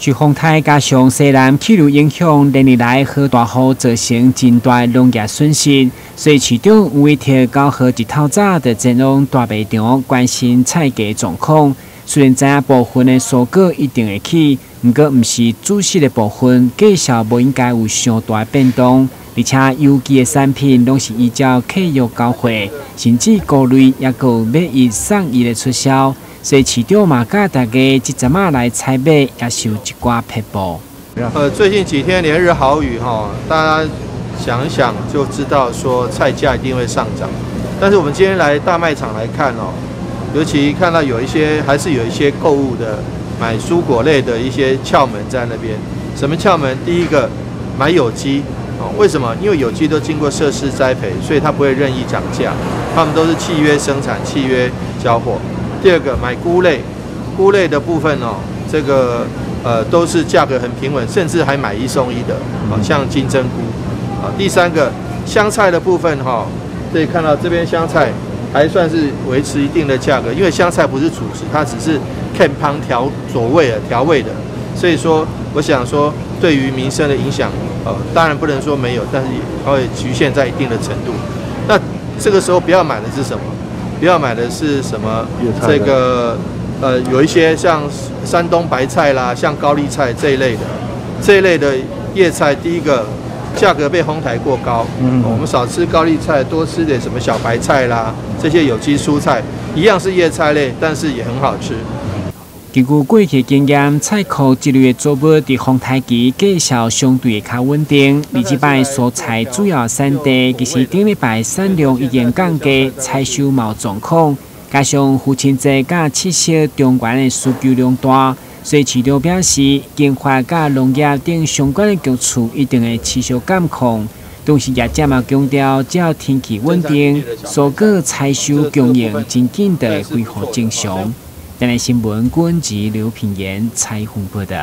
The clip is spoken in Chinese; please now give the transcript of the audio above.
受风台加上西南气流影响，连日来好大雨造成真大农业损失，所以市长有委托9号日头早就前往大卖场关心菜价状况。虽然知影部分的蔬果一定会起，不过不是主食的部分，价销无应该有上大变动。而且有机的产品拢是依照契约交货，甚至菇类也有买一送一的促销。所以市长嘛，教大家这阵仔来采买，也是有一寡撇步。最近几天连日好雨哈，大家想一想就知道说菜价一定会上涨。但是我们今天来大卖场来看哦，尤其看到还是有一些购物的买蔬果类的一些窍门在那边。什么窍门？第一个买有机哦，为什么？因为有机都经过设施栽培，所以它不会任意涨价，他们都是契约生产、契约交货。第二个买菇类，菇类的部分哦，这个都是价格很平稳，甚至还买1送1的，像金针菇。第三个香菜的部分哈，可以看到这边香菜还算是维持一定的价格，因为香菜不是主食，它只是看旁调味的，所以说我想说对于民生的影响，当然不能说没有，但是也会局限在一定的程度。那这个时候不要买的是什么？不要买的是什么？这个有一些像山东白菜啦，像高丽菜这一类的叶菜，第一个价格被哄抬过高。我们少吃高丽菜，多吃点什么小白菜啦，这些有机蔬菜一样是叶菜类，但是也很好吃。根据过去经验，菜库这类的作物在风台期价销相对较稳定。而这摆蔬菜主要产地其实顶礼拜产量已经降低，采收冇状况，加上父亲节甲七夕中原的需求量大，所以市场表示，经发甲农业等相关的局处一定会持续监控。同时也这么强调，只要天气稳定，蔬果采收供应真紧地恢复正常。台南新闻，郭文吉、刘品言采访报道。